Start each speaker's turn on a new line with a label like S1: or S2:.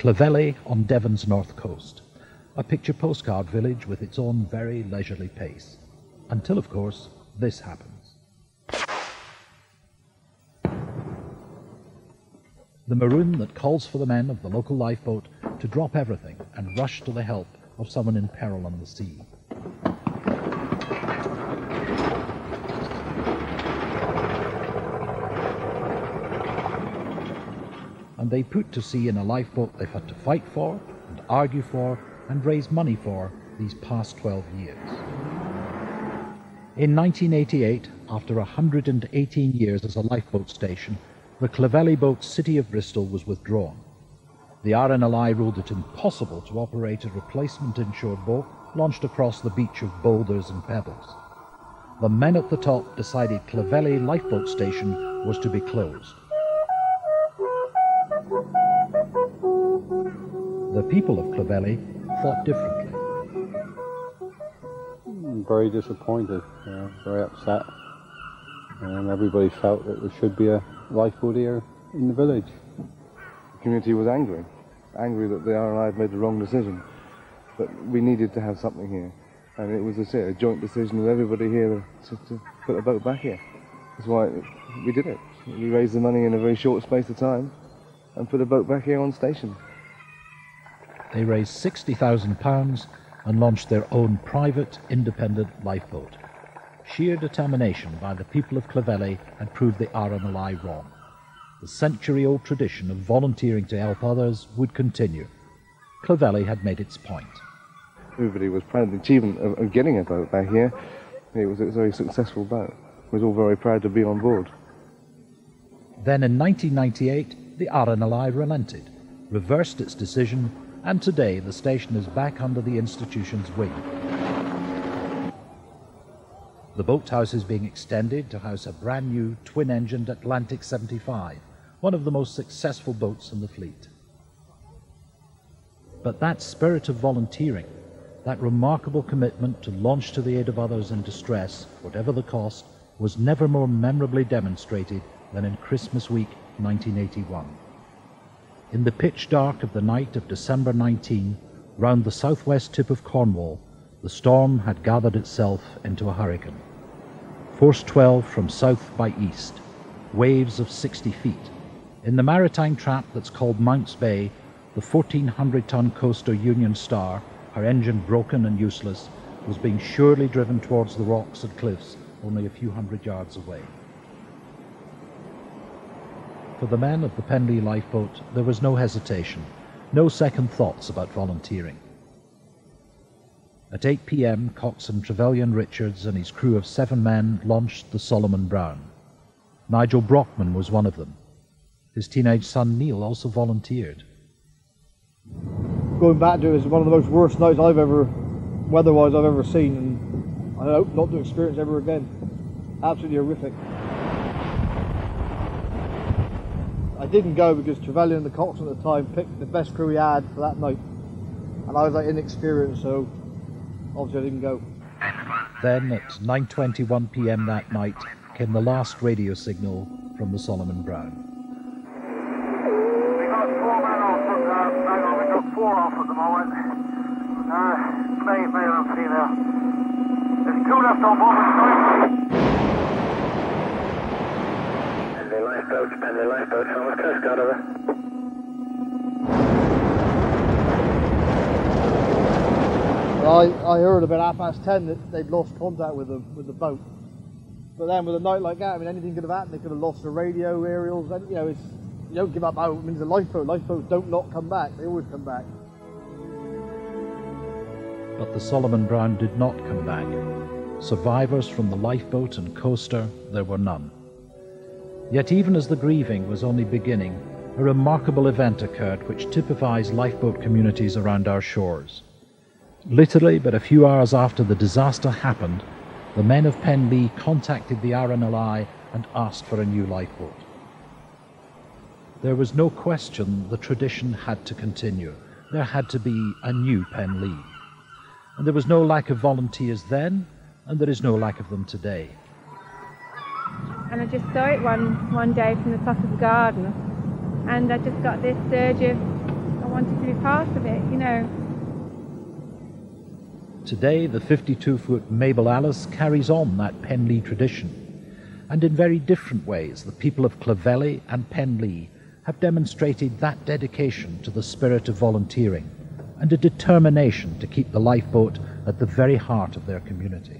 S1: Clovelly on Devon's north coast, a picture postcard village with its own very leisurely pace. Until, of course, this happens. The maroon that calls for the men of the local lifeboat to drop everything and rush to the help of someone in peril on the sea. And they put to sea in a lifeboat they've had to fight for, and argue for, and raise money for these past 12 years. In 1988, after 118 years as a lifeboat station, the Clovelly boat City of Bristol was withdrawn. The RNLI ruled it impossible to operate a replacement inshore boat launched across the beach of boulders and pebbles. The men at the top decided Clovelly Lifeboat Station was to be closed. The people of Clovelly thought differently.
S2: Very disappointed, very upset. And everybody felt that there should be a lifeboat here in the village.
S3: The community was angry that the RNI had made the wrong decision. But we needed to have something here. And it was a joint decision with everybody here to put a boat back here. That's why we did it. We raised the money in a very short space of time and put a boat back here on station.
S1: They raised £60,000 and launched their own private, independent lifeboat. Sheer determination by the people of Clovelly had proved the RNLI wrong. The century-old tradition of volunteering to help others would continue. Clovelly had made its point.
S3: Everybody was proud of the achievement of getting a boat back here. It was a very successful boat. We was all very proud to be on board.
S1: Then in 1998, the RNLI relented, reversed its decision, and today the station is back under the institution's wing. The boathouse is being extended to house a brand new twin-engined Atlantic 75, one of the most successful boats in the fleet. But that spirit of volunteering, that remarkable commitment to launch to the aid of others in distress, whatever the cost, was never more memorably demonstrated than in Christmas week 1981. In the pitch dark of the night of December 19, round the southwest tip of Cornwall, the storm had gathered itself into a hurricane. Force 12 from south by east, waves of 60 feet. In the maritime trap that's called Mounts Bay, the 1,400-ton coaster Union Star, her engine broken and useless, was being surely driven towards the rocks and cliffs only a few hundred yards away. For the men of the Penlee lifeboat, there was no hesitation, no second thoughts about volunteering. At 8 p.m, coxswain Trevelyan Richards and his crew of 7 men launched the Solomon Brown. Nigel Brockman was one of them. His teenage son Neil also volunteered.
S4: Going back to it was one of the most worst nights weather-wise I've ever seen, and I hope not to experience ever again. Absolutely horrific. I didn't go because Trevelyan and the coxswain at the time picked the best crew he had for that night, and I was inexperienced, so obviously I didn't go.
S1: Then at 9:21 p.m. that night came the last radio signal from the Solomon Brown.
S5: We got 4 men off, we got 4 off at the moment. Male and female. There's 2 left on board. Penlee lifeboat, Thomas Coast Guard, over.
S4: I heard about 10:30 that they'd lost contact with the boat. But then with a night like that, I mean, anything could have happened. They could have lost the radio, aerials, and you don't give up out. It means a lifeboat. Lifeboats don't not come back. They always come back.
S1: But the Solomon Brown did not come back. Survivors from the lifeboat and coaster, there were none. Yet even as the grieving was only beginning, a remarkable event occurred which typifies lifeboat communities around our shores. Literally but a few hours after the disaster happened, the men of Penlee contacted the RNLI and asked for a new lifeboat. There was no question the tradition had to continue. There had to be a new Penlee. And there was no lack of volunteers then, and there is no lack of them today.
S6: And I just saw it one day from the top of the garden, and I just got this surge of, I wanted to be part of it, you know.
S1: Today, the 52-foot Mabel Alice carries on that Penlee tradition. And in very different ways, the people of Clovelly and Penlee have demonstrated that dedication to the spirit of volunteering and a determination to keep the lifeboat at the very heart of their community.